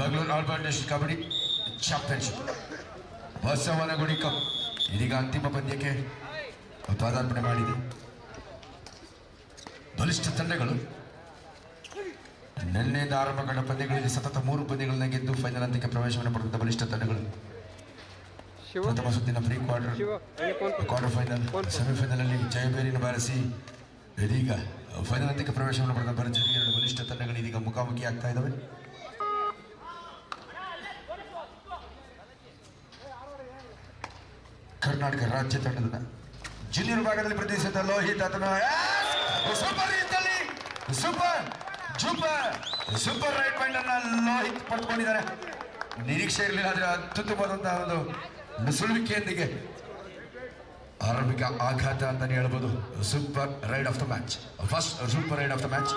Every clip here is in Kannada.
Bengaluru urban district kabaddi championship Basavanagudi cup ಇದೀಗ ಅಂತಿಮ ಪಂದ್ಯಕ್ಕೆ ಪದಾರ್ಪಣೆ ಮಾಡಿದೆ. ಬಲಿಷ್ಠ ತಂಡಗಳು ನಿನ್ನೆಯಿಂದ ಆರಂಭಗೊಂಡ ಪಂದ್ಯಗಳಲ್ಲಿ ಸತತ 3 ಪಂದ್ಯಗಳನ್ನ ಗೆದ್ದು ಫೈನಲ್ ಹಂತಕ್ಕೆ ಪ್ರವೇಶವನ್ನು ಪಡೆದ ಬಲಿಷ್ಠ ತಂಡಗಳು ಪ್ರಥಮ ಸುತ್ತಿನ ಪ್ರೀ ಕ್ವಾರ್ಟರ್ ಫೈನಲ್ ಸೆಮಿಫೈನಲ್ ಅಲ್ಲಿ ಜಯಬೇರಿಯನ್ನು ಬಾರಿಸಿ ಇದೀಗ ಫೈನಲ್ ಹಂತಕ್ಕೆ ಪ್ರವೇಶವನ್ನು ಪಡೆದ ಭರ್ಜರಿ 2 ಬಲಿಷ್ಠ ತಂಡಗಳು ಇದೀಗ ಮುಖಾಮುಖಿ ಆಗ್ತಾ ಇದ್ದಾವೆ. ಕರ್ನಾಟಕ ರಾಜ್ಯ ತಂಡದ ಜೂನಿಯರ್ ಭಾಗದಲ್ಲಿ ಪ್ರತಿಷ್ಠಿತ ಲೋಹಿತ್ ಆತನ ಸೂಪರ್ ರೈಟ್ ಪಾಯಿಂಟ್ ಅನ್ನ ಲೋಹಿತ್ ಪಡೆದುಕೊಂಡಿದ್ದಾರೆ. ನಿರೀಕ್ಷೆ ಇರಲಿಲ್ಲ, ಆದ್ರೆ ಅತ್ಯುತ್ತಮವಾದಂತಹ ಒಂದು ನುಸುಳುವಿಕೆಯೊಂದಿಗೆ ಆರಂಭಿಕ ಆಘಾತ ಅಂತಾನೆ ಹೇಳ್ಬೋದು. Super ride of the match, first super ride of the match.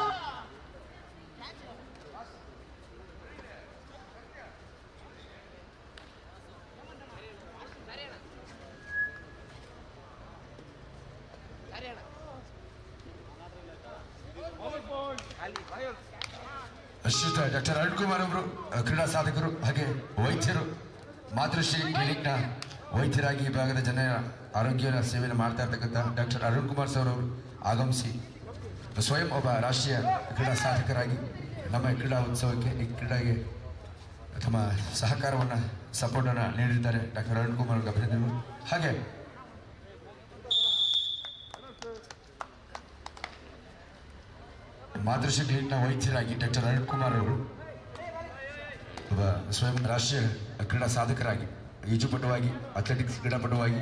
Doctor Arun Kumar ಅವರು ಕ್ರೀಡಾ ಸಾಧಕರು ಹಾಗೆ ವೈದ್ಯರು, ಮಾತೃಶ್ರೀ ಕ್ಲಿನಿಕ್ನ ವೈದ್ಯರಾಗಿ ಈ ಭಾಗದ ಜನರ ಆರೋಗ್ಯ ಸೇವೆಯನ್ನು ಮಾಡ್ತಾ ಇರ್ತಕ್ಕಂಥ ಡಾಕ್ಟರ್ ಅರುಣ್ ಕುಮಾರ್ ಸರ್ ಅವರು ಆಗಮಿಸಿ ಸ್ವಯಂ ಒಬ್ಬ ರಾಷ್ಟ್ರೀಯ ಕ್ರೀಡಾ ಸಾಧಕರಾಗಿ ನಮ್ಮ ಕ್ರೀಡಾ ಉತ್ಸವಕ್ಕೆ ಈ ಕ್ರೀಡೆಗೆ ತಮ್ಮ ಸಹಕಾರವನ್ನು ಸಪೋರ್ಟನ್ನು ನೀಡಿದ್ದಾರೆ. ಡಾಕ್ಟರ್ ಅರುಣ್ ಕುಮಾರ್ ಅವರಿಗೆ ಅಭಿನಂದನೆಗಳು. ಹಾಗೆ ಮಾತೃಶ್ರೀ ಕ್ಲಿನಿಕ್ನ ವೈದ್ಯರಾಗಿ ಡಾಕ್ಟರ್ ಅರುಣ್ ಕುಮಾರ್ ಅವರು ಒಬ್ಬ ಸ್ವಯಂ ರಾಷ್ಟ್ರೀಯ ಕ್ರೀಡಾ ಸಾಧಕರಾಗಿ, ಈಜುಪಟುವಾಗಿ, ಅಥ್ಲೆಟಿಕ್ಸ್ ಕ್ರೀಡಾಪಟುವಾಗಿ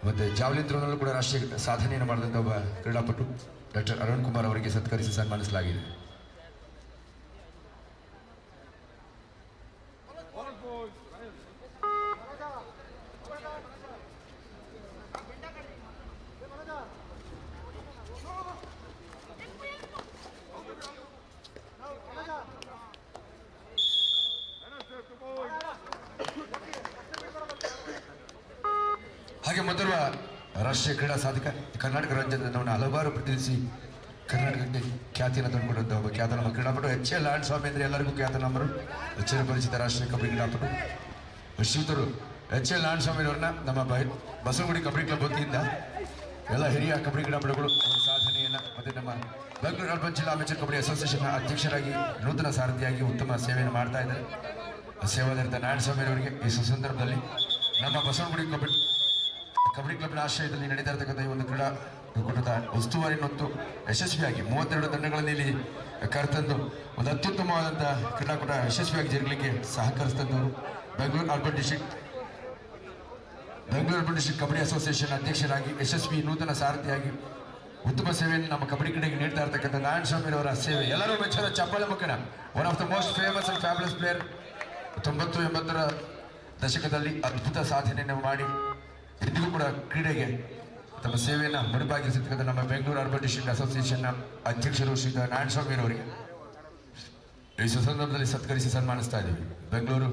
ಮತ್ತು ಜಾವ್ಲಿನ್ ಥ್ರೋನಲ್ಲೂ ಕೂಡ ರಾಷ್ಟ್ರೀಯ ಸಾಧನೆಯನ್ನು ಮಾಡಿದಂಥ ಒಬ್ಬ ಕ್ರೀಡಾಪಟು ಡಾಕ್ಟರ್ ಅರುಣ್ ಕುಮಾರ್ ಅವರಿಗೆ ಸತ್ಕರಿಸಿ ಸನ್ಮಾನಿಸಲಾಗಿದೆ. ಹಾಗೆ ಮೊದಲ ರಾಷ್ಟ್ರೀಯ ಕ್ರೀಡಾ ಸಾಧಕ, ಕರ್ನಾಟಕ ರಾಜ್ಯದ ಹಲವಾರು ಪ್ರತಿನಿಧಿಸಿ ಕರ್ನಾಟಕಕ್ಕೆ ಖ್ಯಾತಿಯನ್ನು ತಂದುಕೊಡುವಂಥ ಒಬ್ಬ ಖ್ಯಾತನಾಮ ಕ್ರೀಡಾಪಟು HL ಆಂಡ್ ಸ್ವಾಮಿ ಅಂದರೆ ಎಲ್ಲರಿಗೂ ಖ್ಯಾತನಾಮರು, ಚಿರಪರಿಚಿತ ರಾಷ್ಟ್ರೀಯ ಕಬಡ್ಡಿ ಕ್ರೀಡಾಪಟು ಶ್ರೀತರು HL ಆಂಡ್ ಸ್ವಾಮಿ ಅವರನ್ನ ನಮ್ಮ ಬಸವನಗುಡಿ ಕಬಡ್ಡಿ ಕ್ಲಬ್ ವತಿಯಿಂದ ಎಲ್ಲ ಹಿರಿಯ ಕಬಡ್ಡಿ ಕ್ರೀಡಾಪಟುಗಳು ಅವರ ಸಾಧನೆಯನ್ನು ಮತ್ತು ನಮ್ಮ ಬೆಂಗಳೂರು ಅರ್ಬನ್ ಜಿಲ್ಲಾ ಅಮೇಚರ್ ಕಬಡ್ಡಿ ಅಸೋಸಿಯೇಷನ್ ಅಧ್ಯಕ್ಷರಾಗಿ ನೂತನ ಸಾರಥಿಯಾಗಿ ಉತ್ತಮ ಸೇವೆಯನ್ನು ಮಾಡ್ತಾ ಇದ್ದಾರೆ. ಸೇವಾನಿರತ ನಾರಾಯಣಸ್ವಾಮಿ ಅವರಿಗೆ ಈ ಸುಸಂದರ್ಭದಲ್ಲಿ ನಮ್ಮ ಬಸವನಗುಡಿ ಕಬಡ್ಡಿ ಕ್ಲಬ್ನ ಆಶ್ರಯದಲ್ಲಿ ನಡೀತಾ ಇರತಕ್ಕಂಥ ಈ ಒಂದು ಕ್ರೀಡಾಕೂಟದ ಉಸ್ತುವಾರಿ ಮತ್ತು ಯಶಸ್ವಿಯಾಗಿ 32 ತಂಡಗಳಲ್ಲಿ ಇಲ್ಲಿ ಕರೆತಂದು ಒಂದು ಅತ್ಯುತ್ತಮವಾದಂಥ ಕ್ರೀಡಾಕೂಟ ಯಶಸ್ವಿಯಾಗಿ ಜರುಗಲಿಕ್ಕೆ ಸಹಕರಿಸಿದಂಥವರು Bengaluru urban district kabaddi association ಅಧ್ಯಕ್ಷರಾಗಿ ಯಶಸ್ವಿ ನೂತನ ಸಾರಥಿಯಾಗಿ ಉತ್ತಮ ಸೇವೆಯನ್ನು ನಮ್ಮ ಕಬಡ್ಡಿ ಕ್ರೀಡೆಗೆ ನೀಡ್ತಾ ಇರತಕ್ಕಂಥ ನಾರಾಯಣಸ್ವಾಮಿ ಅವರ ಸೇವೆ ಎಲ್ಲರೂ ಮೆಚ್ಚದ ಚಪ್ಪಾಳೆ ಮುಖೇನ one of the most famous and fabulous player. 90-80ರ ದಶಕದಲ್ಲಿ ಅದ್ಭುತ ಸಾಧನೆಯನ್ನು ಮಾಡಿ ಇಂದಿಗೂ ಕೂಡ ಕ್ರೀಡೆಗೆ ತಮ್ಮ ಸೇವೆಯನ್ನು ಮುಡಿಪಾಗಿಸಿರ್ತಕ್ಕಂಥ ನಮ್ಮ ಬೆಂಗಳೂರು ಅರ್ಬನ್ ಡಿಸ್ಟ್ರಿಕ್ಟ್ ಅಸೋಸಿಯೇಷನ್ನ ಅಧ್ಯಕ್ಷರು ಶ್ರೀ ನಾರಾಯಣಸ್ವಾಮಿ ಅವರಿಗೆ ಈ ಸಂದರ್ಭದಲ್ಲಿ ಸತ್ಕರಿಸಿ ಸನ್ಮಾನಿಸ್ತಾ ಇದ್ದೀವಿ. ಬೆಂಗಳೂರು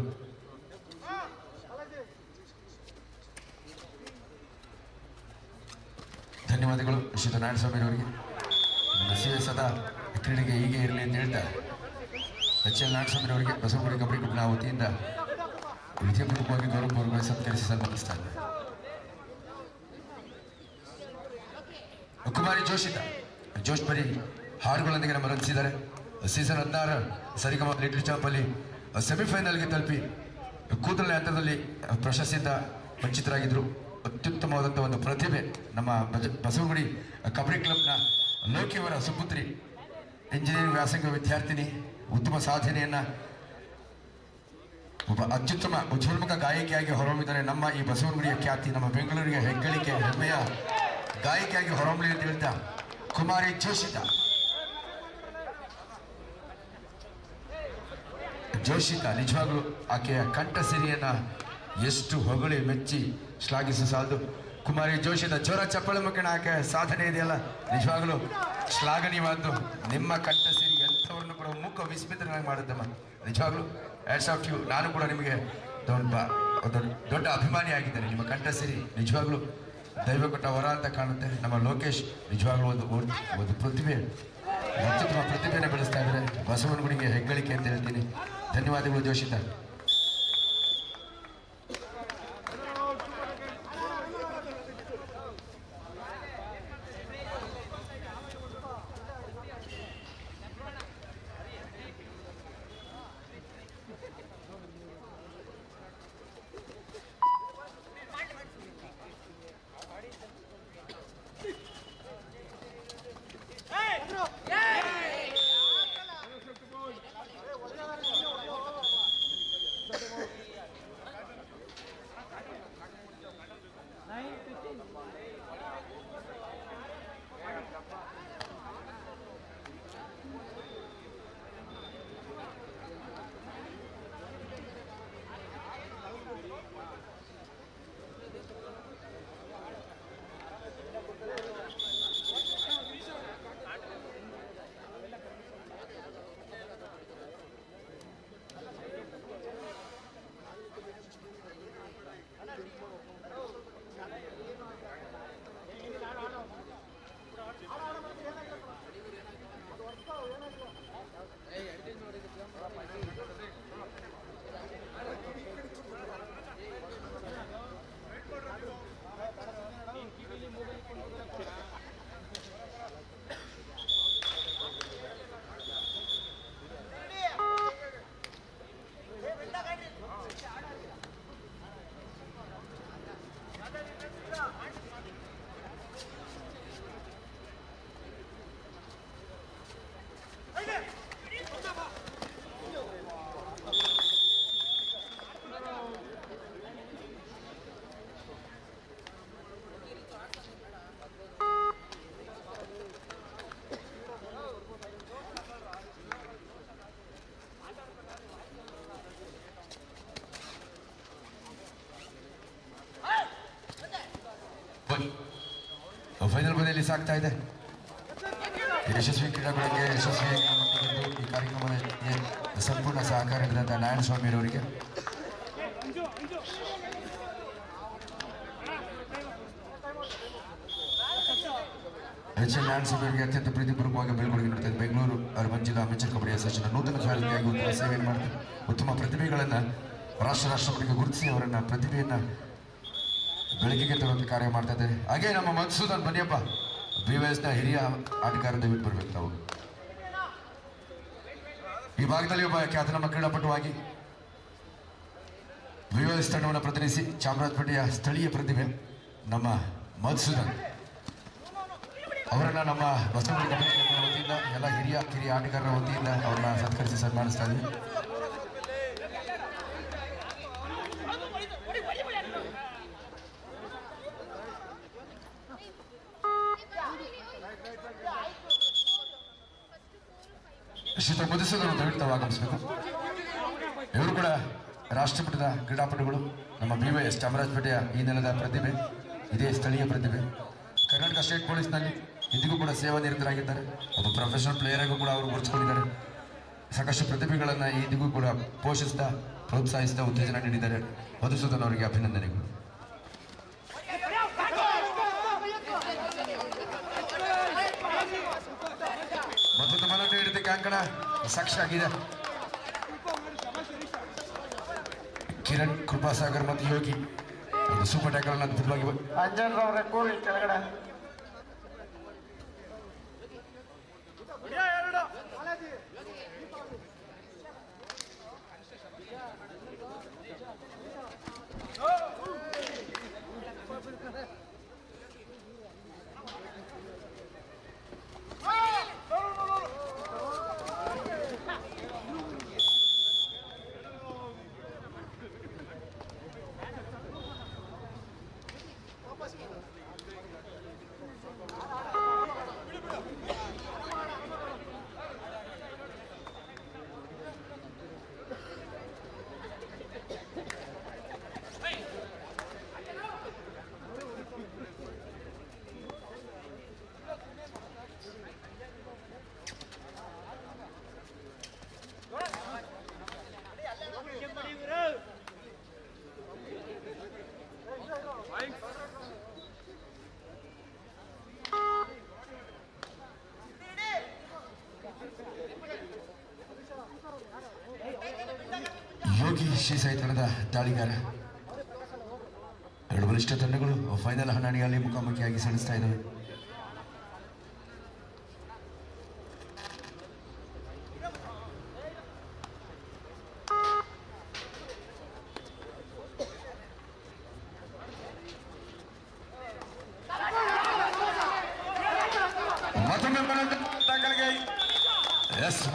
ಧನ್ಯವಾದಗಳು ಶ್ರೀ ನಾರಾಯಣಸ್ವಾಮಿ ಅವರಿಗೆ. ನಮ್ಮ ಸೇವೆ ಸದಾ ಕ್ರೀಡೆಗೆ ಹೀಗೆ ಇರಲಿ ಅಂತ ಹೇಳ್ತಾರೆ. HL ನಾರಾಯಣಸ್ವಾಮಿ ಅವರಿಗೆ ಬಸವನಗುಡಿ ಕಬಡ್ಡಿ ಕ್ಲಬ್ನ ವತಿಯಿಂದ ವಿದ್ಯಾಪೂರ್ವಕವಾಗಿ ಗೌರವಪೂರ್ವಕವಾಗಿ ಸತ್ಕರಿಸಿ ಸನ್ಮಾನಿಸ್ತಾ ಇದ್ದಾರೆ. ಕುಮಾರಿ ಜೋಶ್ಪರಿ ಹಾಡುಗಳೊಂದಿಗೆ ನಮ್ಮ ರಂಜಿಸಿದ್ದಾರೆ. ಸೀಸನ್ 16 ಸರಿಗಮ ಲಿಟಲ್ ಚಾಂಪಲ್ಲಿ ಸೆಮಿಫೈನಲ್ಗೆ ತಲುಪಿ ಕೂದಲೇ ಹಂತದಲ್ಲಿ ಪ್ರಶಸ್ತಿಯಿಂದ ವಂಚಿತರಾಗಿದ್ದರು. ಅತ್ಯುತ್ತಮವಾದಂಥ ಒಂದು ಪ್ರತಿಭೆ ನಮ್ಮ ಬಸವನಗುಡಿ ಕಬಡ್ಡಿ ಕ್ಲಬ್ನ ಲೋಕಿಯವರ ಸುಪುತ್ರಿ, ಇಂಜಿನಿಯರಿಂಗ್ ವ್ಯಾಸಂಗ ವಿದ್ಯಾರ್ಥಿನಿ, ಉತ್ತಮ ಸಾಧನೆಯನ್ನು ಒಬ್ಬ ಅತ್ಯುತ್ತಮ ಉಜ್ವಲಮುಖ ಗಾಯಕಿಯಾಗಿ ಹೊರಹೊಮ್ಮಿದ್ದಾರೆ. ನಮ್ಮ ಈ ಬಸವನಗುಡಿಯ ಖ್ಯಾತಿ, ನಮ್ಮ ಬೆಂಗಳೂರಿಗೆ ಹೆಗ್ಗಳಿಕೆ, ಹೆಮ್ಮೆಯ ಗಾಯಕಿಯಾಗಿ ಹೊರಹೊಮ್ಮಲಿ ಅಂತ ಹೇಳ್ತಾ ಕುಮಾರಿ ಜೋಶಿತಾ ನಿಜವಾಗ್ಲೂ ಆಕೆಯ ಕಂಠ ಸಿರಿಯನ್ನ ಎಷ್ಟು ಹೊಗಳಿ ಮೆಚ್ಚಿ ಶ್ಲಾಘಿಸಿ ಸಾಲದು. ಕುಮಾರಿ ಜೋಶಿತಾ ಜೋರ ಚಪ್ಪಳ ಮುಖೇನ ಆಕೆ ಸಾಧನೆ ಇದೆಯಲ್ಲ ನಿಜವಾಗ್ಲೂ ಶ್ಲಾಘನೀಯವಾದ್ದು. ನಿಮ್ಮ ಕಂಠ ಸಿರಿ ಎಂಥವ್ರನ್ನು ಕೂಡ ಮುಖ ವಿಸ್ಮಿತನಾಗಿ ಮಾಡಿದ್ದಮ್ಮ. ನಿಜವಾಗ್ಲೂ ಹ್ಯಾಟ್ಸ್ ಆಫ್ ಯು. ನಾನು ಕೂಡ ನಿಮಗೆ ದೊಡ್ಡ ಅಭಿಮಾನಿ ಆಗಿದ್ದೇನೆ. ನಿಮ್ಮ ಕಂಠ ಸಿರಿ ನಿಜವಾಗ್ಲೂ ದೈವ ಕೊಟ್ಟ ವರ ಅಂತ ಕಾಣುತ್ತೆ. ನಮ್ಮ ಲೋಕೇಶ್ ನಿಜವಾಗ್ಲೂ ಒಂದು ಪ್ರತಿಭೆ, ಅತ್ಯುತ್ತಮ ಪ್ರತಿಭೆಯನ್ನು ಬೆಳೆಸ್ತಾ ಇದ್ದಾರೆ. ಬಸವನಗುಡಿಗೆ ಹೆಗ್ಗಳಿಕೆ ಅಂತ ಹೇಳ್ತೀನಿ. ಧನ್ಯವಾದಗಳು ಜೋಶಿತ. ಫೈನಲ್ ಪಂದ್ಯದಲ್ಲಿ ಸಾಗ್ತಾ ಇದೆ. ಯಶಸ್ವಿ ಕ್ರೀಡಾಕೂಟಕ್ಕೆ ಯಶಸ್ವಿ ಈ ಕಾರ್ಯಕ್ರಮಕ್ಕೆ ಸಂಪೂರ್ಣ ಸಹಕಾರ ನೀಡಿದಂಥ ನಾರಾಯಣಸ್ವಾಮಿಯವರಿಗೆ ಎಚ್.ಎಲ್. ನಾರಾಯಣಸ್ವಾಮಿಯವರಿಗೆ ಅತ್ಯಂತ ಪ್ರೀತಿಪೂರ್ವಕವಾಗಿ ಬೀಳ್ಕೊಡುಗೆ ನೀಡುತ್ತದೆ. ಬೆಂಗಳೂರು ಅರ್ಬನ್ ಜಿಲ್ಲಾ ಮಿಂಚರ್ ಕಬಡ್ಡಿ ಅಸೋಸಿಯೇಷನ್ ನೂತನ ಸಾಧನೆಯಾಗಿ ಉತ್ತಮ ಸೇವೆಯನ್ನು ಮಾಡ್ತಾರೆ. ಉತ್ತಮ ಪ್ರತಿಭೆಗಳನ್ನು ರಾಷ್ಟ್ರಪತಿಗೆ ಗುರುತಿಸಿ ಅವರನ್ನ ಪ್ರತಿಭೆಯನ್ನ ಬೆಳಕಿಗೆ ತರುವಂತೆ ಕಾರ್ಯ ಮಾಡ್ತಾ ಇದ್ದಾರೆ. ಹಾಗೆ ನಮ್ಮ ಮಧುಸೂದನ್ ಬನ್ನಿಯಪ್ಪ, BYSನ ಹಿರಿಯ ಆಟಗಾರ, ದಯವಿಟ್ಟು ಬರ್ಬೇಕು ತಾವು. ಈ ಭಾಗದಲ್ಲಿ ಒಬ್ಬ ಖ್ಯಾತನಾಮ ಕ್ರೀಡಾಪಟುವಾಗಿ BYS ತಂಡವನ್ನು ಪ್ರತಿನಿಧಿಸಿ ಚಾಮರಾಜಪೇಟೆಯ ಸ್ಥಳೀಯ ಪ್ರತಿಭೆ ನಮ್ಮ ಮಧುಸೂದನ್ ಅವರನ್ನ ನಮ್ಮ ಬಸವಣ್ಣ ವತಿಯಿಂದ ಎಲ್ಲ ಕಿರಿಯ ಆಟಗಾರರ ವತಿಯಿಂದ ಅವರನ್ನ ಸತ್ಕರಿಸಿ ಸನ್ಮಾನಿಸ್ತಾ ಇದ್ದೀವಿ. ಶ್ರೀತ ಮಧುಸೂದನ್ ದಯವಿಟ್ಟು ಆಗಮಿಸಬೇಕು. ಇವರು ಕೂಡ ರಾಷ್ಟ್ರಮಟ್ಟದ ಕ್ರೀಡಾಪಟುಗಳು. ನಮ್ಮ BYS ಚಾಮರಾಜಪೇಟೆಯ ಈ ನೆಲದ ಪ್ರತಿಭೆ, ಇದೇ ಸ್ಥಳೀಯ ಪ್ರತಿಭೆ. ಕರ್ನಾಟಕ ಸ್ಟೇಟ್ ಪೊಲೀಸ್ನಲ್ಲಿ ಇಂದಿಗೂ ಕೂಡ ಸೇವಾ ನಿರತರಾಗಿದ್ದಾರೆ. ಒಬ್ಬ ಪ್ರೊಫೆಷನಲ್ ಪ್ಲೇಯರ್ ಆಗೂ ಕೂಡ ಅವರು ಗುರುತಿಸಿಕೊಂಡಿದ್ದಾರೆ. ಸಾಕಷ್ಟು ಪ್ರತಿಭೆಗಳನ್ನು ಇಂದಿಗೂ ಕೂಡ ಪೋಷಿಸ್ತಾ, ಪ್ರೋತ್ಸಾಹಿಸ್ತಾ, ಉತ್ತೇಜನ ನೀಡಿದ್ದಾರೆ. ಮಧುಸೂದನ್ ಅವರಿಗೆ ಅಭಿನಂದನೆಗಳು. ಮತ್ತು ಮನೋಟ ಹಿಡಿದಕ್ಕೆ ಅಂಕಣ ಸಾಕ್ಷಿಯಾಗಿದೆ. ಕಿರಣ್, ಕೃಪಾಸಾಗರ್ ಮತ್ತು ಯೋಗಿ ಒಂದು ಸೂಪರ್ ಟ್ಯಾಕಲ್ ಅದ್ಭುತವಾಗಿ ಅಂಜನ್ರವರ ಕೂಲಿ ಕೆಳಗಡೆ ಯೋಗಿ ಶ್ರೀಸಾಯಿ ತಂಡದ ದಾಳಿಗಾರ. ಎರಡು ಬಲಿಷ್ಠ ತಂಡಗಳು ಫೈನಲ್ ಹಣಾಣಿಯಲ್ಲಿ ಮುಖಾಮುಖಿಯಾಗಿ ಸೆಣಸ್ತಾ ಇದ್ದಾವೆ.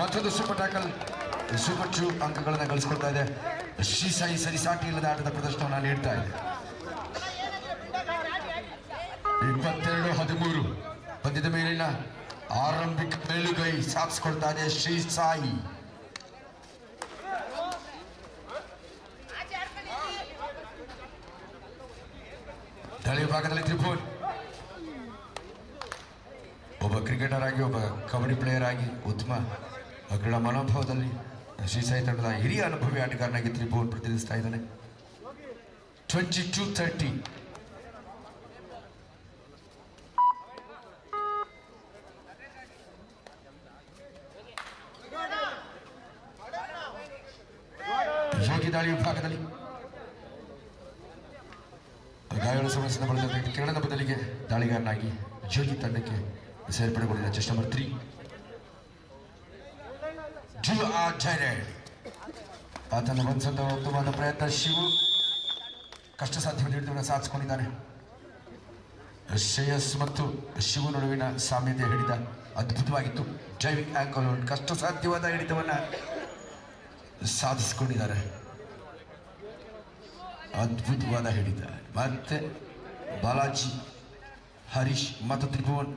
ಮತ್ತೊಂದು ಸೂಪರ್ ಟ್ಯಾಕಲ್, ಸೂಪರ್ 2 ಅಂಕಗಳನ್ನು ಗಳಿಸಿಕೊಳ್ತಾ ಇದೆ. ಶ್ರೀಸಾಯಿ ಸರಿಸಾಟಿ ಇಲ್ಲದ ಆಟದ ಪ್ರದರ್ಶನವನ್ನು ನೀಡ್ತಾ ಇದೆ. 22-13 ಪಂದ್ಯದ ಮೇಲಿನ ಆರಂಭಿಕ ಮೇಲುಗೈ ಸಾಧಿಸಿಕೊಳ್ತಾ ಇದೆ ಶ್ರೀಸಾಯಿ. ತಳಿ ಭಾಗದಲ್ಲಿ ತ್ರಿಭುವನ್ ಒಬ್ಬ ಕ್ರಿಕೆಟರ್ ಆಗಿ, ಒಬ್ಬ ಕಬಡ್ಡಿ ಪ್ಲೇಯರ್ ಆಗಿ ಉತ್ತಮ ಕ್ರೀಡಾ ಮನೋಭಾವದಲ್ಲಿ ಶ್ರೀಸಾಯಿ ತಂಡದ ಹಿರಿಯ ಅನುಭವಿ ಆಟಗಾರನಾಗಿ ತ್ರಿಭುವನ್ ಪ್ರತಿನಿಧಿಸ್ತಾ ಇದ್ದಾನೆ. 22-30 ಯೋಗಿ ದಾಳಿ ವಿಭಾಗದಲ್ಲಿ ಗಾಯಗಳ ಸಮಸ್ಯೆಯಿಂದ ಬಳಸಿದ ಕಿರಣದ ಬದಲಿಗೆ ದಾಳಿಗಾರನಾಗಿ ಯೋಗಿ ತಂಡಕ್ಕೆ ಸೇರ್ಪಡೆಗೊಂಡಿದ್ದ ಚೆಸ್ಟ್ ನಂಬರ್ 3 ಆತನ ಬಂದಂತ ಉತ್ತಮವಾದ ಪ್ರಯತ್ನ. ಶಿವು ಕಷ್ಟ ಸಾಧ್ಯವಾದ ಹಿಡಿತವನ್ನು ಸಾಧಿಸಿಕೊಂಡಿದ್ದಾನೆ. ಶ್ರೇಯಸ್ ಮತ್ತು ಶಿವು ನಡುವಿನ ಸಾಮ್ಯತೆ ಹಿಡಿತ ಅದ್ಭುತವಾಗಿತ್ತು. ಡ್ರೈವಿಂಗ್ ಆಂಕಲ್ ಕಷ್ಟ ಸಾಧ್ಯವಾದ ಹಿಡಿತವನ್ನ ಸಾಧಿಸಿಕೊಂಡಿದ್ದಾರೆ. ಅದ್ಭುತವಾದ ಹಿಡಿತ. ಮತ್ತೆ ಬಾಲಾಜಿ, ಹರೀಶ್ ಮತ್ತು ತ್ರಿಭುವನ್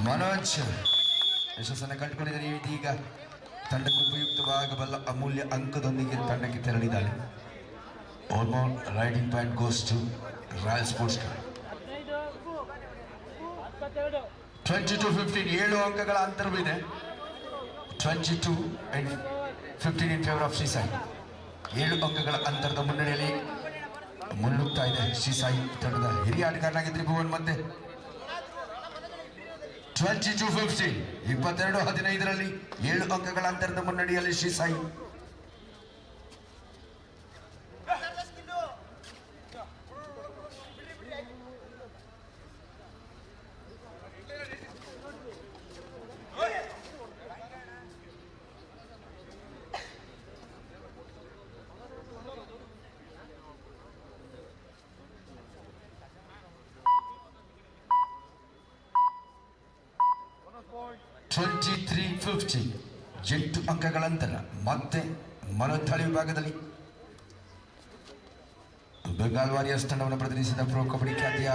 ಮನೋಜ್ ಯಶಸ್ಸನ್ನು ಕಂಡುಕೊಂಡಿದ್ದಾರೆ. ಇದೀಗ ತಂಡಕ್ಕೆ ಉಪಯುಕ್ತವಾಗಬಲ್ಲ ಅಮೂಲ್ಯ ಅಂಕದೊಂದಿಗೆ ತಂಡಕ್ಕೆ ತೆರಳಿದ್ದಾರೆ. Almost raiding point goes to royal sports Club. 22-15 7 ಅಂಕಗಳ ಅಂತರವಿದೆ. 22-15 ಇನ್ ಫೇವರ್ ಆಫ್ ಶ್ರೀಸಾಯಿ. 7 ಅಂಕಗಳ ಅಂತರದ ಮುನ್ನಡೆಯಲ್ಲಿ ಮುನ್ನುಗ್ತಾ ಇದೆ ಶ್ರೀಸಾಯಿ ತಂಡದ ಹಿರಿಯ ಆಟಗಾರನಾಗಿ ತ್ರಿಭುವನ್. ಮತ್ತೆ 22-15 22-15 7 ಅಂಕಗಳ ಅಂತರದ ಮುನ್ನಡೆಯಲ್ಲಿ ಶ್ರೀಸಾಯಿ. $23-50 8 ಅಂಕಗಳ ಅಂತರ. ಮತ್ತೆ ಮನೋಧಾಳಿ ವಿಭಾಗದಲ್ಲಿ ಬೆಂಗಾಲ್ ವಾರಿಯರ್ಸ್ ತಂಡವನ್ನು ಪ್ರತಿನಿಧಿಸಿದ ಪ್ರೊ ಕಬಡ್ಡಿ ಖ್ಯಾತಿಯ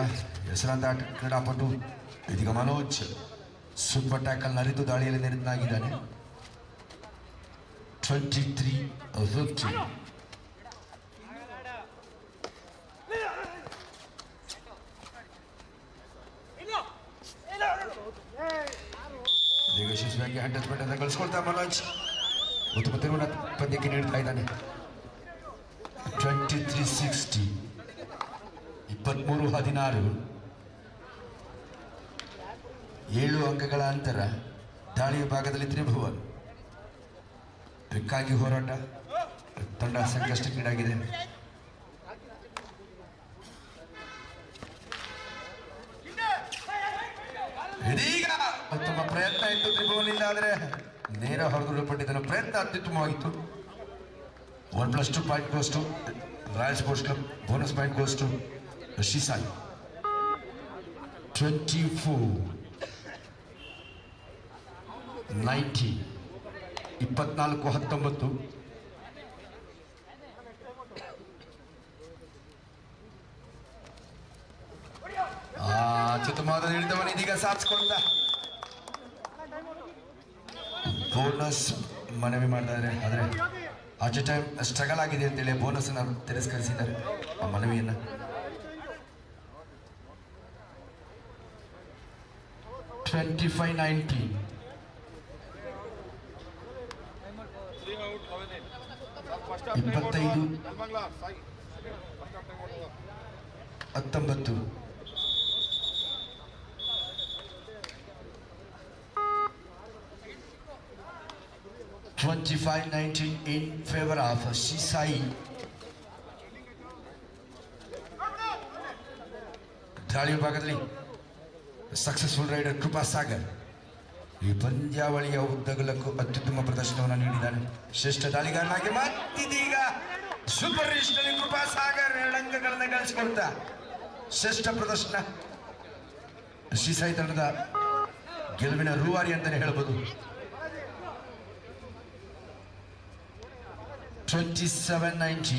ಹೆಸರಾಂತ ಕ್ರೀಡಾಪಟು ಇದೀಗ ಮನೋಜ್ ಸೂಪರ್ ಟ್ಯಾಕಲ್ ನರಿದು ದಾಳಿಯಲ್ಲಿ ನಿರತನಾಗಿದ್ದಾನೆ. 23-50 ಯಶಸ್ವಿಯಾಗಿ ಅಟ್ಯಾಚ್ಮೆಂಟ್ ಅನ್ನು ಗಳಿಸ್ಕೊಳ್ತಾ ಮನೋಜ್ ಉತ್ತಮ ತಿರುವಿನ ಪಂದ್ಯಕ್ಕೆ ನೀಡ್ತಾ ಇದ್ದಾನೆ. 23-60 23-16 7 ಅಂಕಗಳ ಅಂತರ. ದಾಳಿ ವಿಭಾಗದಲ್ಲಿ ತ್ರಿಭುವನ್ ಬೆಕ್ಕಾಗಿ ಹೋರಾಟ. ತಂಡ ಸಂಕಷ್ಟಕ್ಕೀಡಾಗಿದೆ. ಇದೀಗ ಉತ್ತಮ ಪ್ರಯತ್ನ ಇತ್ತು ತ್ರಿಭುವನಿಂದ, ಆದರೆ ನೇರ ಹೊರದೂಡಲ್ಪಟ್ಟಿದ್ದನು. ಪ್ರಯತ್ನ ಅತ್ಯುತ್ತಮವಾಗಿತ್ತು. 1+2 point goes to royal sports club. Bonus point goes to Sri Sai. 24-90 24-19 ಅತ್ಯುತ್ತಮವಾದ ಹಿಡಿತವನ್ನು ಇದೀಗ ಸಾಧಿಸಿಕೊಂಡ. ಬೋನಸ್ ಮನವಿ ಮಾಡಿದ್ದಾರೆ, ಆದರೆ ಅಟ್ ಎ ಟೈಮ್ ಸ್ಟ್ರಗಲ್ ಆಗಿದೆ ಅಂತೇಳಿ ಬೋನಸ್ ಅನ್ನು ತಿರಸ್ಕರಿಸಿದ್ದಾರೆ ಆ ಮನವಿಯನ್ನು. 25-19 25-19 22-15 25-19 in favor of Shisai. ದಾಳಿ ವಿಭಾಗದಲ್ಲಿ ಸಕ್ಸಸ್ಫುಲ್ ರೈಡರ್ ಕೃಪಾ ಸಾಗರ್ ಈ ಪಂದ್ಯಾವಳಿಯ ಉದ್ದಗಲಕ್ಕೂ ಅತ್ಯುತ್ತಮ ಪ್ರದರ್ಶನವನ್ನು ನೀಡಿದ್ದಾನೆ. ಶ್ರೇಷ್ಠ ದಾಳಿಗಾರನಾಗಿ ಮತ್ತಿದೀಗ ಸೂಪರ್ ರಿಸ್ಟ್ನಲ್ಲಿ ಕೃಪಾ ಸಾಗರ್ 2 ಅಂಕಗಳನ್ನು ಗಳಿಸಿಕೊಳ್ತಾ ಶ್ರೇಷ್ಠ ಪ್ರದರ್ಶನ. ಶಿಸಾಯಿ ತಂಡದ ಗೆಲುವಿನ ರೂವಾರಿ ಅಂತಾನೆ ಹೇಳಬಹುದು. 27-19.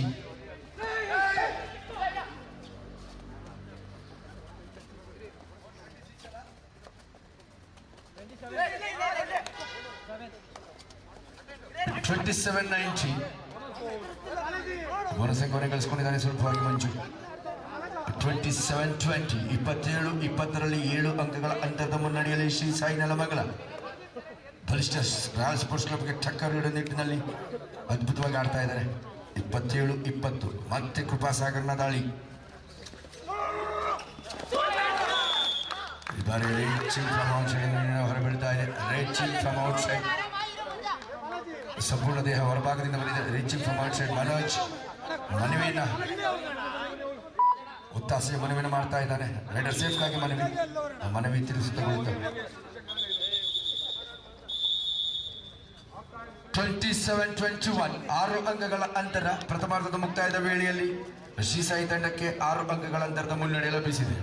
ಬೋನಸ್ ಕೊನೆ ಗಳಿಸಿಕೊಂಡಿದ್ದಾನೆ ಸ್ವಲ್ಪವಾಗಿ ಮಂಜು. 27-20. 27-20ರಲ್ಲಿ 7 ಅಂಕಗಳ ಅಂತರದ ಮುನ್ನಡೆಯಲ್ಲಿ ಶ್ರೀ ಸಾಯಿ ನೆಲಮಂಗಲ ಬಲಿಷ್ಠ ರಾಯಲ್ ಸ್ಪೋರ್ಟ್ಸ್ ಕ್ಲಬ್ಗೆ ಟಕ್ಕರ್ ನೀಡುವ ನಿಟ್ಟಿನಲ್ಲಿ ಅದ್ಭುತವಾಗಿ ಆಡ್ತಾ ಇದ್ದಾರೆ. 27-20 ಮತ್ತೆ ಕೃಪಾ ಸಾಗರ್ನ ದಾಳಿ. ಈ ಬಾರಿ ರೇಚಿಂಗ್ ಫ್ರಮ್ ಔಟ್ಸೈಡ್ ಹೊರಬೀಳ್ತಾ ಇದೆ. ರೇಚಿಂಗ್ ಫ್ರಮ್ ಔಟ್ಸೈಡ್ ಸಂಪೂರ್ಣ ದೇಹ ಹೊರಭಾಗದಿಂದ ಬಂದಿದೆ. ರೇಚಿಂಗ್ ಫ್ರಮ್ ಔಟ್ಸೈಡ್ ಮನೋಜ್ ಮನವಿಯನ್ನ ಒತ್ತಾಸೆಯ ಮನವಿಯನ್ನು ಮಾಡ್ತಾ ಇದ್ದಾನೆ. ರೈಡರ್ ಸೇಫ್ಗಾಗಿ ಮನವಿ ತಿಳಿಸುತ್ತಗೊಳ್ಳುತ್ತದೆ. 27-21 6 ಅಂಕಗಳ ಅಂತರ. ಪ್ರಥಮಾರ್ಧದ ಮುಕ್ತಾಯದ ವೇಳೆಯಲ್ಲಿ ಶ್ರೀಸಾಯಿ ತಂಡಕ್ಕೆ 6 ಅಂಕಗಳ ಅಂತರದ ಮುನ್ನಡೆ ಲಭಿಸಿದೆ.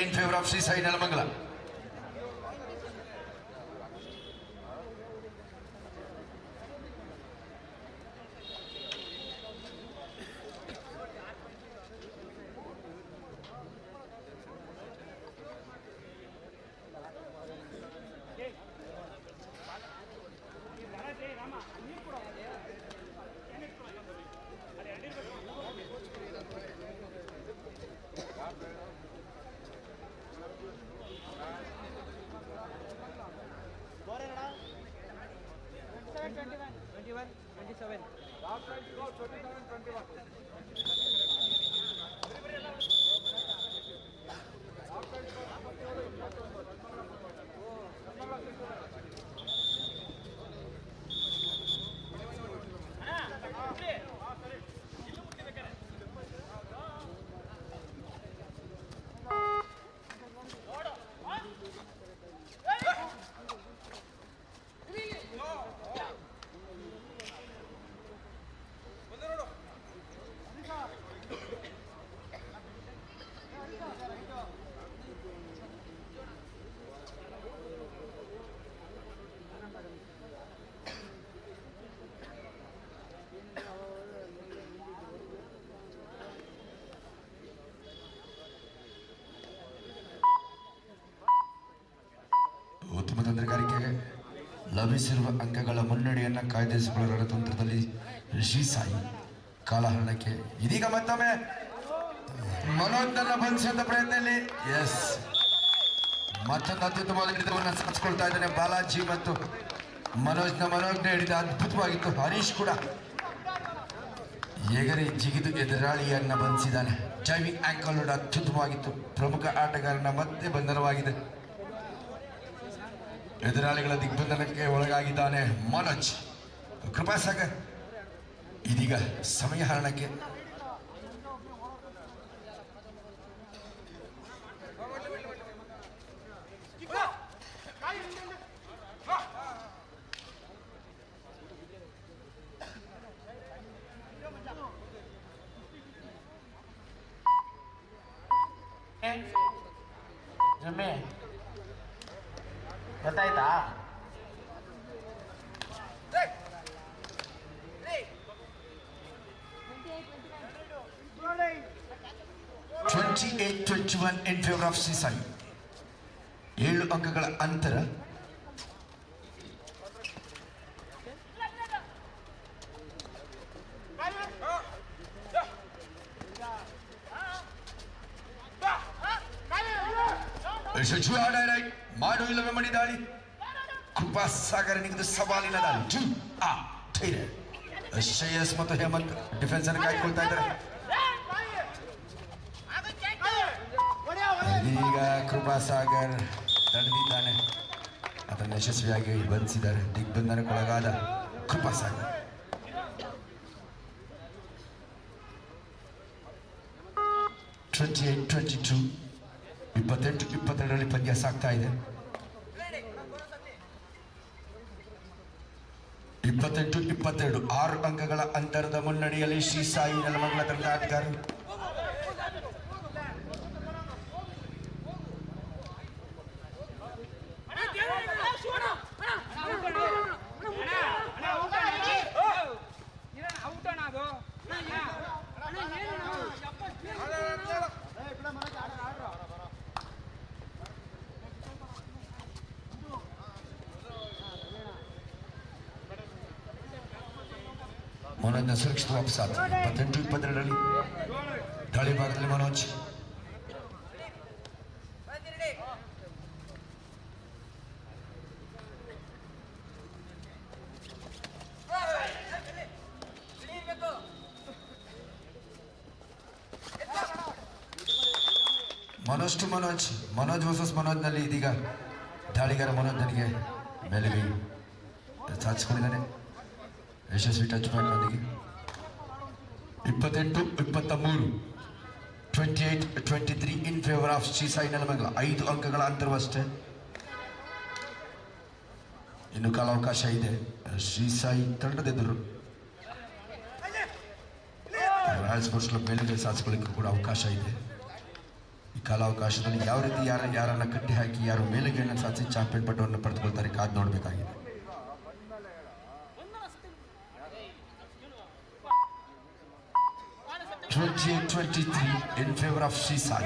in favor of Sri Sai Nelamangala. ಉತ್ತಮ ತಂತ್ರಗಾರಿಕೆಗೆ ಲಭಿಸಿರುವ ಅಂಕಗಳ ಮುನ್ನಡೆಯನ್ನು ಕಾಯ್ದಿರಿಸಿಕೊಳ್ಳುವ ರಣತಂತ್ರದಲ್ಲಿ ಶ್ರೀ ಸಾಯಿ ಕಾಲಹರಣಕ್ಕೆ ಇದೀಗ ಮತ್ತೊಮ್ಮೆ ಮನೋಜ್ಞನ ಬಂಧಿಸುವಂತ ಪ್ರಯತ್ನದಲ್ಲಿ ಮತ್ತೊಂದು ಅತ್ಯುತ್ತಮವಾದ ಹಿಡಿತವನ್ನು ಸಾಧಿಸಿಕೊಳ್ತಾ ಇದ್ದಾನೆ ಬಾಲಾಜಿ ಮತ್ತು ಮನೋಜ್ಞ ಹಿಡಿದ ಅದ್ಭುತವಾಗಿತ್ತು. ಹರೀಶ್ ಕೂಡ ಎಗರಿ ಜಿಗಿದು ಎದುರಾಳಿಯನ್ನ ಬಂಧಿಸಿದ್ದಾನೆ. Driving ankle ಅತ್ಯುತ್ತಮವಾಗಿತ್ತು. ಪ್ರಮುಖ ಆಟಗಾರನ ಮತ್ತೆ ಬಂಧನವಾಗಿದೆ. ಎದುರಾಳಿಗಳ ದಿಗ್ಬಂಧನಕ್ಕೆ ಒಳಗಾಗಿದ್ದಾನೆ ಮನೋಜ್. ಕೃಪಾಸಾಗರ್ ಇದೀಗ ಸಮಯ ಹರಣಕ್ಕೆ ಜಮ್ಮೆ ಗೊತ್ತಾಯ್ತಾ? 28-21 in favor of Sisai. 7 ಅಂಕಗಳ ಅಂತರ. ಮಾಡು ಇಲ್ಲವೇ ಮಣಿ ದಾಳಿ. ಕೃಪಾ ಸಾಗರನಿಗೆ ಸವಾಲಿನ ದಾಳಿ. ಶ್ರೇಯಸ್ ಮತ್ತು ಹೇಮಂತ್ ಡಿಫೆನ್ಸ್ ಅನ್ನು ಕಾಯ್ಕೊಳ್ತಾ ಇದ್ದಾರೆ. ಈಗ ಕೃಪಾಸಾಗರ್ ತಡೆದಿದ್ದಾನೆ, ಅದನ್ನು ಯಶಸ್ವಿಯಾಗಿ ಬಂಧಿಸಿದ್ದಾರೆ. ದಿಗ್ಬಂಧನಕ್ಕೊಳಗಾದ ಕೃಪಾಸಾಗರ್. ಟ್ವೆಂಟಿ 22 ಪಂದ್ಯ ಸಾಗ್ತಾ ಇದೆ. 28-22 6 ಅಂಕಗಳ ಅಂತರದ ಮುನ್ನಡೆಯಲ್ಲಿ ಶ್ರೀ ಸಾಯಿ ನೆಲಮಂಗಲ ತಂಡದ ಆಟಗಾರರು. ಮನೋಜ್ನ ಸುರಕ್ಷಿತ ವಾಪಸಾದ 28-22 ದಾಳಿ ಭಾಗದಲ್ಲಿ ಮನೋಜ್. ಮನೋಜ್ ವರ್ಸಸ್ ಮನೋಜ್ನಲ್ಲಿ ಇದೀಗ ದಾಳಿಗಾರ ಮನೋಜ್ ನನಗೆ ಮೇಲುಗೈ ಸಾಧಿಸಿಕೊಂಡಿದ್ದಾನೆ. ಯಶಸ್ವಿ ಟಚ್ ಪಾಯಿಂಟ್ನೊಂದಿಗೆ 28-23 28-23 in favour of Sri Sai Nelamangala. 5 ಅಂಕಗಳ ಅಂತರವಷ್ಟೇ. ಇನ್ನು ಕಾಲಾವಕಾಶ ಇದೆ ಶ್ರೀ ಸಾಯಿ ತಂಡದೆದುರು. ರಾಯಲ್ ಸ್ಪೋರ್ಟ್ಸ್ ಕ್ಲಬ್ ಮೇಲುಗೈ ಸಾಧಿಸಿಕೊಳ್ಳಿಕ್ಕೂ ಕೂಡ ಅವಕಾಶ ಇದೆ. ಈ ಕಾಲಾವಕಾಶದಲ್ಲಿ ಯಾವ ರೀತಿ ಯಾರನ್ನ ಕಟ್ಟಿ ಹಾಕಿ ಯಾರು ಮೇಲುಗೈಯನ್ನು ಸಾಧಿಸಿ ಚಾಂಪಿಯನ್ ಪಟ್ಟವನ್ನು ಪಡೆದುಕೊಳ್ತಾರೆ ಕಾದು ನೋಡಬೇಕಾಗಿದೆ. 28-23 in favor of Sri Sai.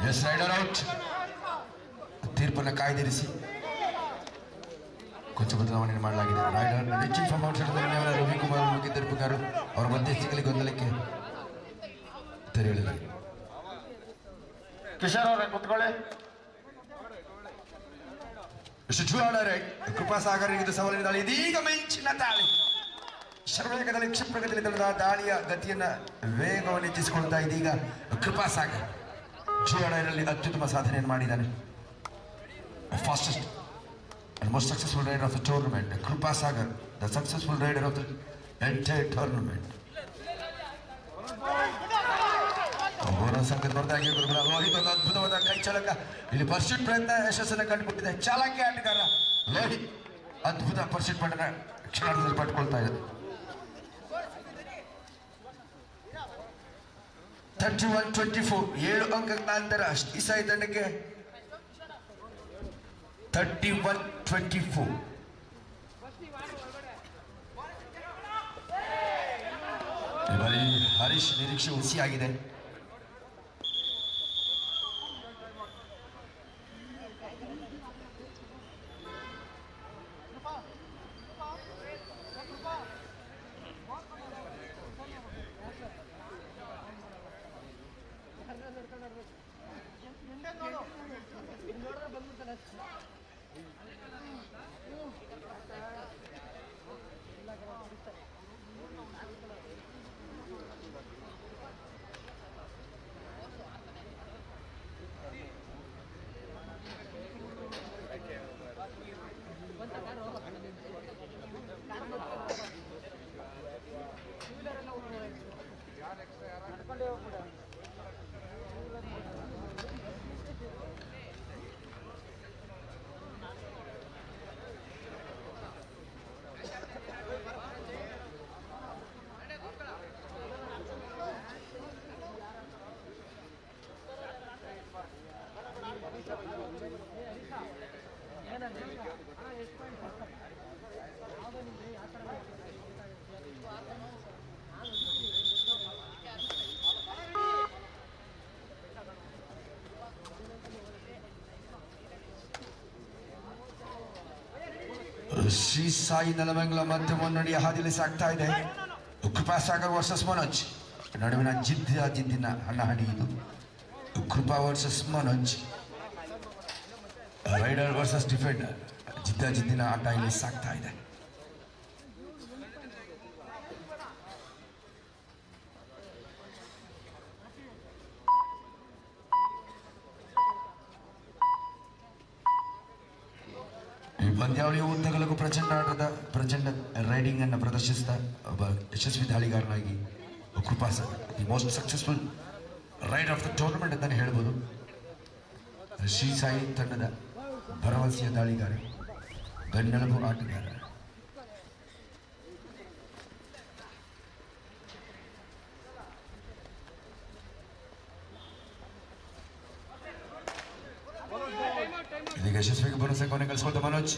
Yes raider out. ತೀರ್ಪನ್ನು ಕಾಯ್ದಿರಿಸಿ ಕೊಂಚ ಬದಲಾವಣೆ ಮಾಡಲಾಗಿದೆ. Raider reaching from outside Ravikumar ಮುಖ್ಯ ತೀರ್ಪುಗಾರರು ಅವರ ಮಧ್ಯಸ್ಥಿಕೆಯಲ್ಲಿ ಗೊಂದಲಕ್ಕೆ ತೆರೆಯಲಾಗಿದೆ. ಕಿಶೋರ್ ಅವರೇ ಕುತ್ಕೊಳ್ಳಿ. ಕೃಪಾಸಾಗರ್ ಇದು ಸವಾಲಿನ ದಾಳಿ. ಇದೀಗ ಮಿಂಚಿನ ದಾಳಿ. ಶರವೇಗದಲ್ಲಿ ಕ್ಷಿಪ್ರಗತಿಯಲ್ಲಿ ತಂಡದ ದಾಳಿಯ ಗತಿಯನ್ನ ವೇಗವನ್ನು ಹೆಚ್ಚಿಸಿಕೊಳ್ತಾ ಇದೀಗ ಕೃಪಾಸಾಗರ್ ಜೂಡಾಡರಲ್ಲಿ ಅತ್ಯುತ್ತಮ ಸಾಧನೆಯನ್ನು ಮಾಡಿದ್ದಾನೆ. Fastest and most successful rider of the tournament, Krupa Sagar, the successful rider of the entire tournament. ಸಂಕೇತ ಬರ್ದಾಗಿ ಲೋಹಿತ್ ಒಂದು ಅದ್ಭುತವಾದ ಕೈ ಚಾಲಕ. ಇಲ್ಲಿ ಪರ್ಸ್ಯೂಟ್ ಪ್ರಯತ್ನ ಯಶಸ್ಸನ್ನು ಕಂಡುಕೊಟ್ಟಿದೆ ಚಾಲಕಿ ಆಟಗಾರ ಲೋಹಿತ್. ಅದ್ಭುತ ಪರ್ಸ್ಯೂಟ್ ಪಟ್ಟಣ ಕ್ಷಣದಲ್ಲಿ ಪಟ್ಕೊಳ್ತಾ ಇದೆ. 31-24 7 ಅಂಕಗಳ ಅಂತರ ಶ್ರೀ ಸಾಯಿ ತಂಡಕ್ಕೆ. 31-24 ಈ ಬಾರಿ ಹರೀಶ್ ನಿರೀಕ್ಷೆ ಹುಸಿಯಾಗಿದೆ. ಶ್ರೀ ಸಾಯಿ ನೆಲಮಂಗಲ ಮತ್ತೆ ಮುನ್ನಡೆಯ ಹಾದಿಯಲ್ಲಿ ಸಾಗ್ತಾ ಇದೆ. ಕೃಪಾ ಸಾಗರ್ ವರ್ಸಸ್ ಮನೋಜ್ ನಡುವಿನ ಜಿದ್ದಿನ ಹಣಾಹಣಿ ಇದು. Krupa versus Manoj, raider versus defender, ಜಿದ್ದಿನ ಆಟ ಇಲ್ಲಿ ಸಾಗ್ತಾ ಇದೆ. ಈ ಪಂದ್ಯಾವಳಿಯ ಉದ್ದಗಲಕ್ಕೂ ಪ್ರಚಂಡ ರೈಡಿಂಗ್ ಅನ್ನು ಪ್ರದರ್ಶಿಸಿದ ಒಬ್ಬ ಯಶಸ್ವಿ ದಾಳಿಗಾರನಾಗಿ Krupa Sagar, the most successful raid of the tournament ಅಂತಾನೆ ಹೇಳ್ಬೋದು. ಶ್ರೀ ಸಾಯಿ ತಂಡದ ಭರವಸೆಯ ದಾಳಿಗಾರ, ಗಂಡಲಗು ಆಟಗಾರ. ಇದೀಗ ಯಶಸ್ವಿಗೆ ಬರೋ ಕೊನೆ ಕಳಿಸ್ಕೊಳ್ತಾ ಮನೋಜ್.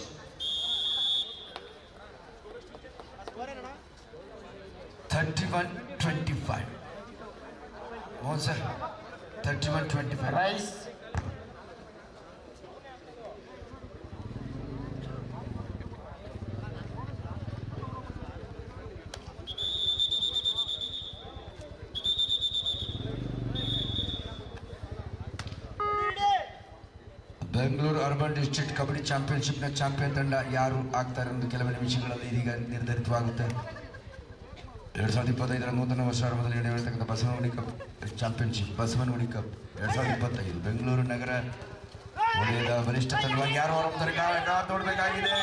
ಮೋಹನ್ ಸರ್ 31-25 ರೈಸ್ ಬೆಂಗಳೂರು ಅರ್ಬನ್ ಡಿಸ್ಟ್ರಿಕ್ಟ್ ಕಬಡ್ಡಿ ಚಾಂಪಿಯನ್ಶಿಪ್ನ ಚಾಂಪಿಯನ್ ತಂಡ ಯಾರು ಆಗ್ತಾರೆ ಎಂದು ಕೆಲವು ನಿಮಿಷಗಳಲ್ಲಿ ಇದೀಗ ನಿರ್ಧರಿತವಾಗುತ್ತೆ. 2025 ನೂತನ ವರ್ಷಾರಂಭದಲ್ಲಿ ನಡೆಯತಕ್ಕಂಥ Basavanagudi cup championship, Basavanagudi cup 2025 Bengaluru ನಗರ ವಲಯದ ಬಲಿಷ್ಠ ತಂಡವಾಗಿ ಯಾರು ನೋಡಬೇಕಾಗಿದೆ.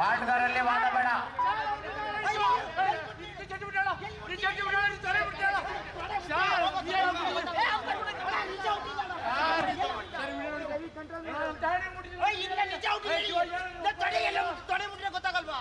ಆಟಗಾರಲ್ಲಿ ವಾದ ಬೇಡ. ಗೊತ್ತಾಗಲ್ವಾ?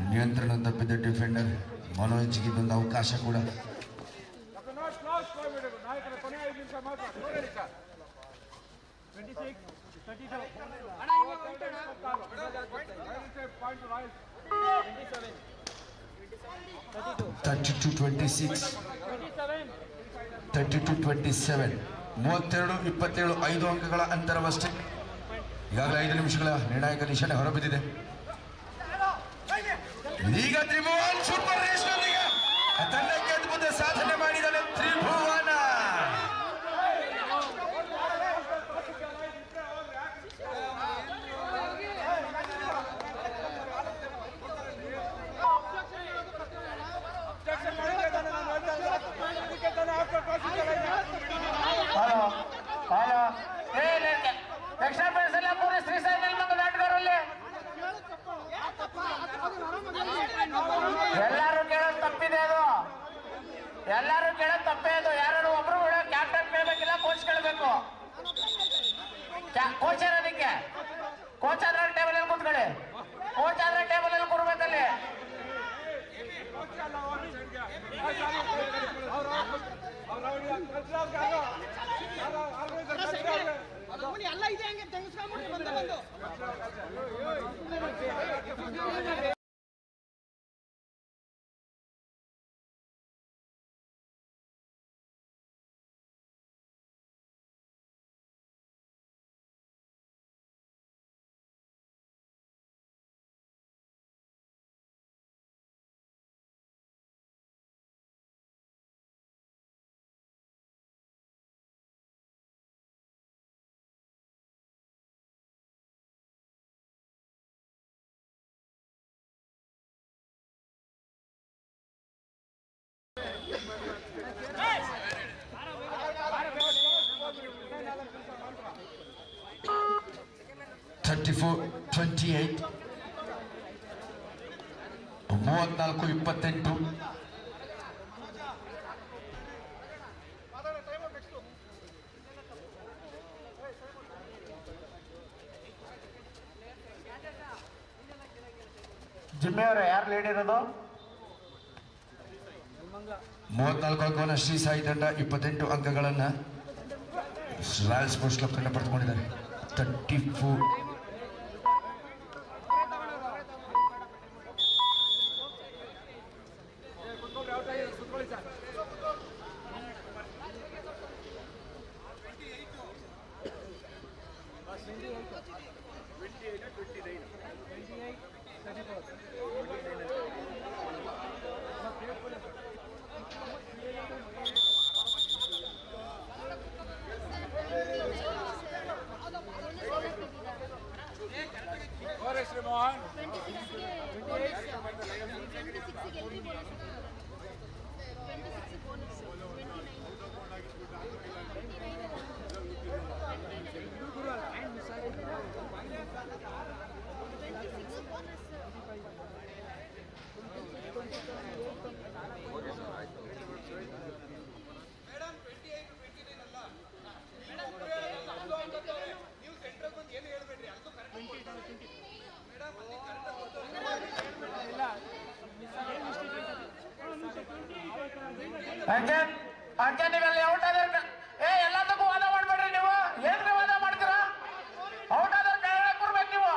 ನಿಯಂತ್ರಣ ತಪ್ಪಿದ ಡಿಫೆಂಡರ್ ಮನೋಜ್ಗೆ ಇದೊಂದು ಅವಕಾಶ ಕೂಡ. (32-26) 32-27 5 ಅಂಕಗಳ ಅಂತರವಷ್ಟೇ. ಈಗಾಗಲೇ 5 ನಿಮಿಷಗಳ ನಿರ್ಣಾಯಕ ನಿಶಾನೆ ಹೊರಬಿದ್ದಿದೆ. ಈಗ ತ್ರಿಭುವನ್ ಸೂಪರ್ ರೇಸ್ನೊಂದಿಗೆ ತಂಡಕ್ಕೆ ಅದ್ಭುತ ಸಾಧನೆ ಮಾಡಿದ್ದಾನೆ ತ್ರಿಭುವನ. ಎಲ್ಲರೂ ಕೇಳೋದು ತಪ್ಪಿದೆ ಅದು. ಎಲ್ಲರೂ ಕೇಳೋದು ತಪ್ಪೇ ಅದು. ಯಾರು ಒಬ್ರು ಕ್ಯಾಪ್ಟನ್ ಕೇಳಬೇಕಿಲ್ಲ, ಕೋಚ್ ಕೇಳಬೇಕು. ಕೋಚ್ ಇರೋದಕ್ಕೆ ಕೋಚ್ ಆದ್ರೆ ಟೇಬಲ್ ಅಲ್ಲಿ ಕೂತ್ಕೊಳ್ಳಿ. ಕೋಚ್ ಆದ್ರೆ ಟೇಬಲ್ ಅಲ್ಲಿ ಕೂರ್ಬೇಕಲ್ಲಿ. ಎಲ್ಲ ಇದೆ ಹಂಗೆ ತೆಗೆಸ್ಕೊಂಡ್ಬಿಟ್ಟು 34-28. 34-28. ಜಿಮ್ಮಿ ಅವರು ಯಾರು ಲೀಡ್ ಇರೋದು? 34 ಅಂಕವನ್ನು ಶ್ರೀ ಸಾಯಿ ತಂಡ 28 ಅಂಕಗಳನ್ನು ರಾಯಲ್ ಸ್ಪೋರ್ಟ್ಸ್ ಕ್ಲಬ್ ತಂಡ ಪಡೆದುಕೊಂಡಿದ್ದಾರೆ. 34. ಅಂಜನ್ ನೀವೆಲ್ಲ ಔಟ್ ಆದ್ರೆ ಎಲ್ಲದಕ್ಕೂ ವಾದ ಮಾಡ್ಬೇಡ್ರಿ. ನೀವು ಏನ್ರಿ ವಾದ ಮಾಡ್ತೀರಾ? ಔಟ್ ಆದ್ರೆ ಕೆಳಗೆ ಕೊಡ್ಬೇಕು ನೀವು.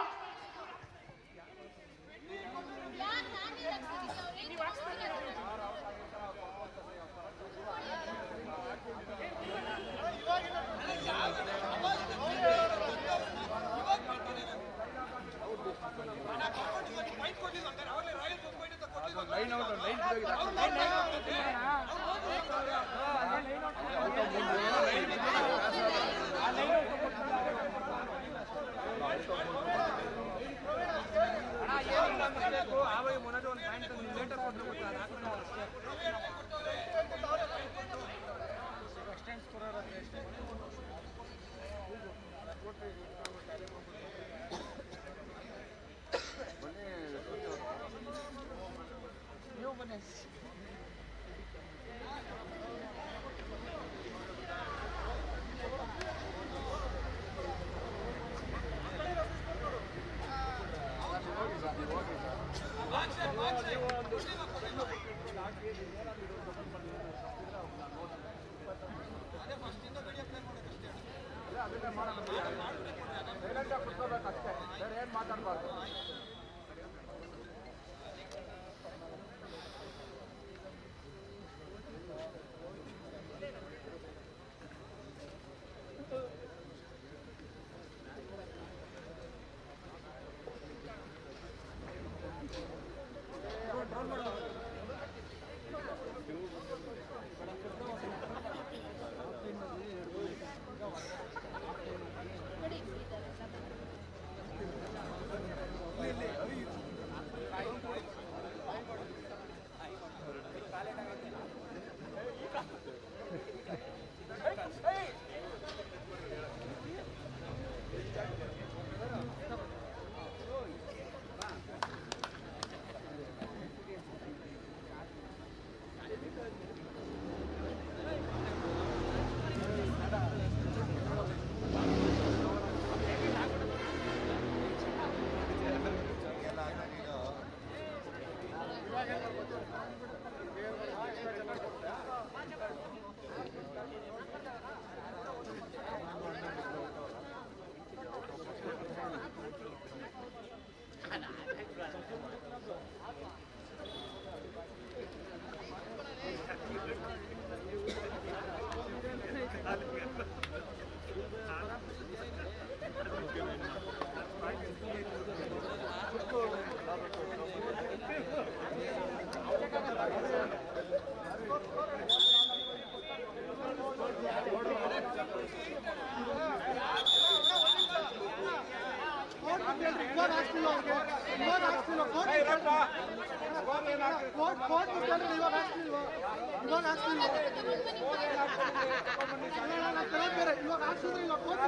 ಇವಾಗ ಹಾಕ್ಸಿದ್ರೆ ಇವಾಗ ಕೋರ್ಟ್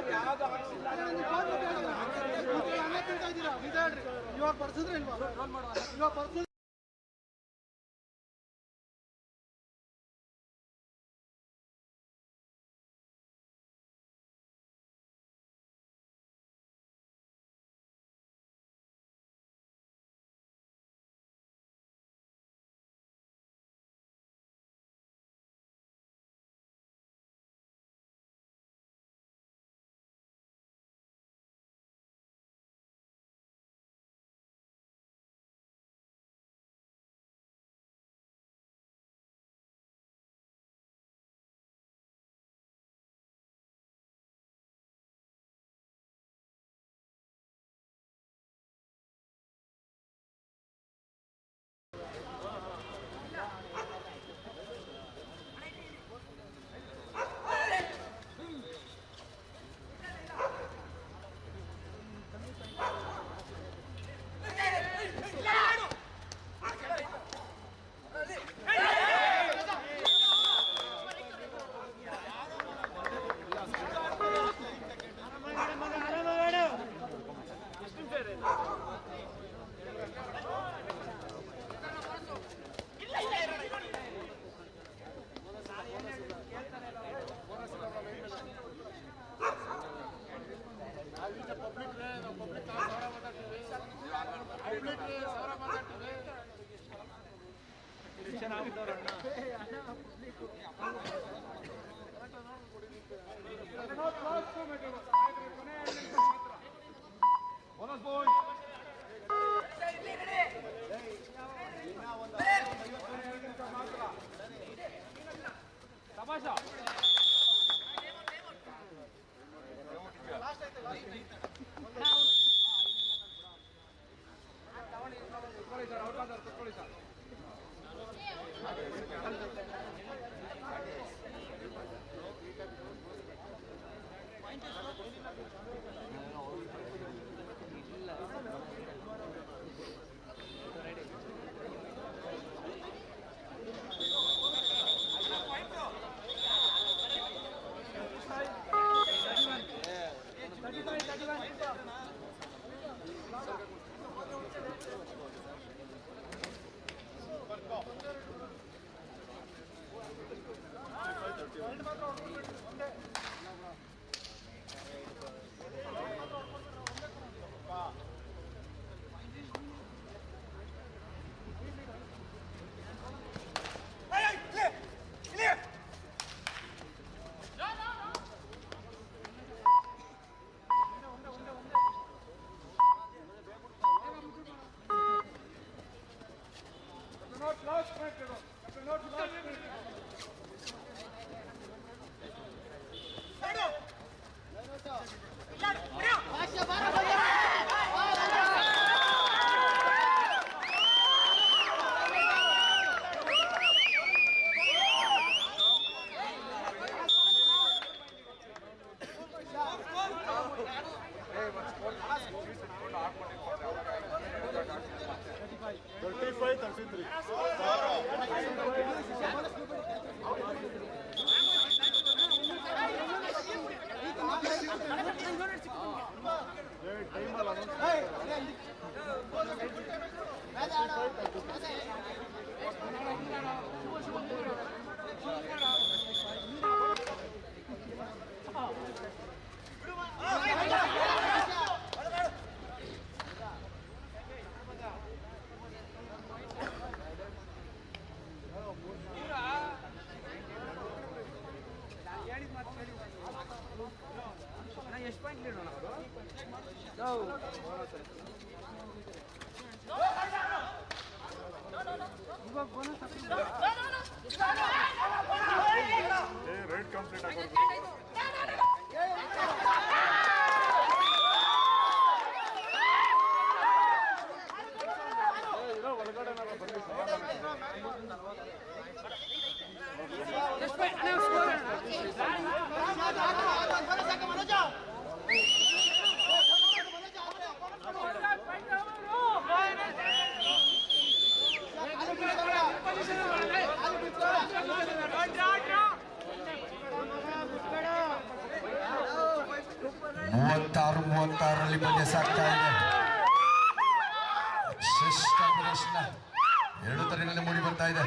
ಹಂಗೆ ತಿಂತಾ ಇದ್ದೀರಾ ನಿಜ ಹೇಳ್ರಿ. ಇವಾಗ ಬರ್ಸಿದ್ರೆ ಇಲ್ವಾ? ಇವಾಗ ಬರ್ಸಿದ್ರೆ ಎಷ್ಟು ಪಾಯಿಂಟ್ ಲೀಡ್ ಇವಾಗ ಬೋನಸ್ ರೈಟ್ ಕಂಪ್ಲೀಟ್ ಆಗೋದು ಒಳಗಡೆ ಬಿಟ್ಬೇಡ 36 ಪಂದ್ಯ ಸಾಗ್ತಾ ಇದೆ. ಶ್ರೇಷ್ಠ ಪ್ರದರ್ಶನ 2 ತರಗಳಲ್ಲಿ ಮೂಡಿ ಬರ್ತಾ ಇದೆ.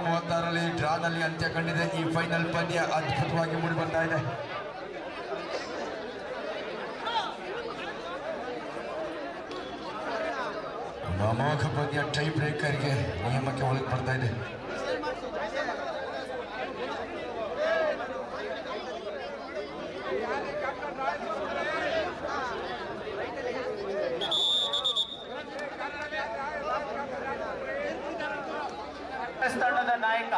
ಮೂವತ್ತಾರರಲ್ಲಿ ಡ್ರಾನಲ್ಲಿ ಅಂತ್ಯ ಕಂಡಿದೆ. ಈ ಫೈನಲ್ ಪಂದ್ಯ ಅದ್ಭುತವಾಗಿ ಮೂಡಿ ಬರ್ತಾ ಇದೆ. ಅಮೋಘ ಪಂದ್ಯ ಟೈ ಬ್ರೇಕರ್ಗೆ ನಿಯಮಕ್ಕೆ ಒಳಗೆ ಬರ್ತಾ ಇದೆ. ತಂಡದ ನಾಯಕ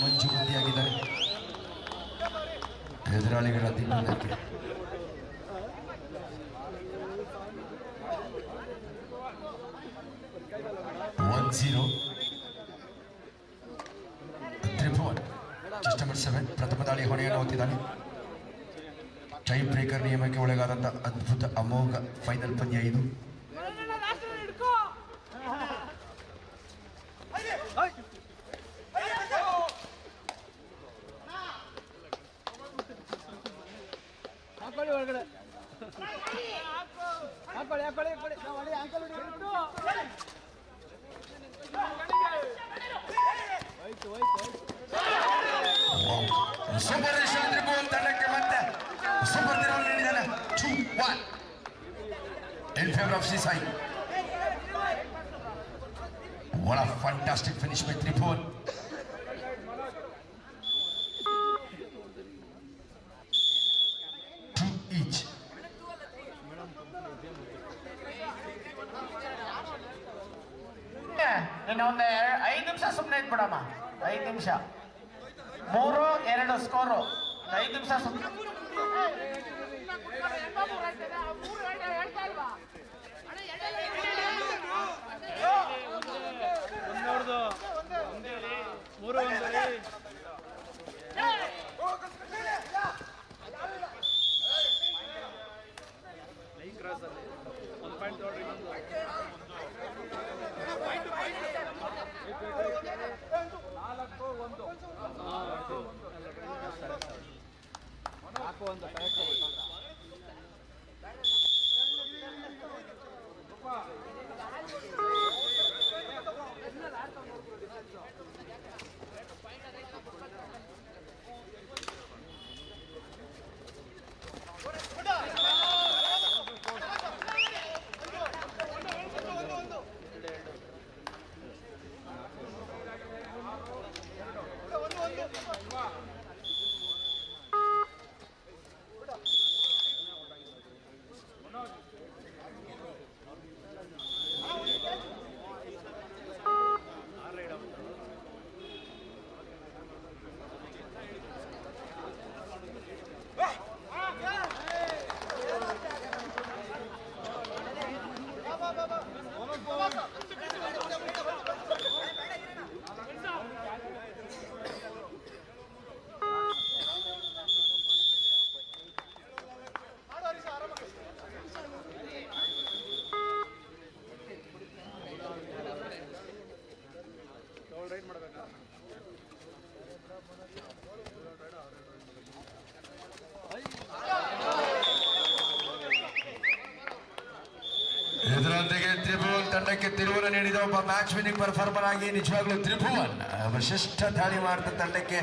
ಮಂಜುಮತಿಯಾಗಿದ್ದಾರೆ ಎದುರಾಳಿಗಳ ದಿನಕ್ಕೆ. ತ್ರಿಭುವನ್ ಚೆಸ್ಟ್ ನಂಬರ್ 7 ಪ್ರಥಮ ದಾಳಿ ಹೊಣೆಯನ್ನು ಹೊತ್ತಿದ್ದಾನೆ. ಟೈ ಬ್ರೇಕರ್ ನಿಯಮಕ್ಕೆ ಒಳಗಾದಂಥ ಅದ್ಭುತ ಅಮೋಘ ಫೈನಲ್ ಪಂದ್ಯ ಇದು. ಒಳಗಡೆ ಹಾಕೊಳ್ಳಿ ಅಂಕಲ್ ಸೂಪರ್ ತ್ರಿಭುವನ್ ತಂಡಕ್ಕೆ ಮತ್ತೆ ಸೂಪರ್ ದಿನವನ್ನು ನೀಡಿದ್ದಾನೆ. 2-1 in favor of Sisai. What a fantastic finish by Tribhuvan. Each. ಇನ್ನೊಂದು 5 ನಿಮಿಷ ಸುಮ್ಮನೆ ಇದ್ಬಿಡಮ್ಮ. 5 ನಿಮಿಷ 3-2 ಸ್ಕೋರು. 5 ನಿಮಿಷ ಸುಮ್ಮನೆ ನಾಲ್ಕು ಒಂದು ಇದರೊಂದಿಗೆ ತ್ರಿಭುವನ್ ತಂಡಕ್ಕೆ ತಿರುವನ್ನು ನೀಡಿದ ಒಬ್ಬ ಮ್ಯಾಚ್ ವಿನ್ನಿಂಗ್ ಪರ್ಫಾರ್ಮರ್ ಆಗಿ ನಿಜವಾಗ್ಲೂ ತ್ರಿಭುವನ್ ವಿಶಿಷ್ಟ ದಾಳಿ ಮಾಡಿದ ತಂಡಕ್ಕೆ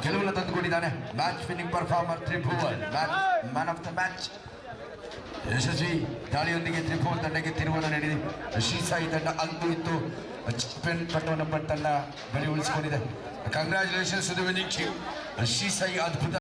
ಗೆಲುವನ್ನು ತಂದುಕೊಂಡಿದ್ದಾನೆ. Match winning performer Tribhuvan, man of the match. ಯಶಸ್ವಿ ದಾಳಿಯೊಂದಿಗೆ ತ್ರಿಭುವನ್ ತಂಡಕ್ಕೆ ತಿರುವನ್ನು ನೀಡಿದೆ. ಶ್ರೀಸಾಯಿ ತಂಡ ಅಂತೂ ಇತ್ತು ಚಾಂಪಿಯನ್ ಪಟ್ಟವನ್ನು ತಂಡ ಬಳಿ ಉಳಿಸಿಕೊಂಡಿದೆ. Congratulations to the winning team. Sri Sai ಅದ್ಭುತ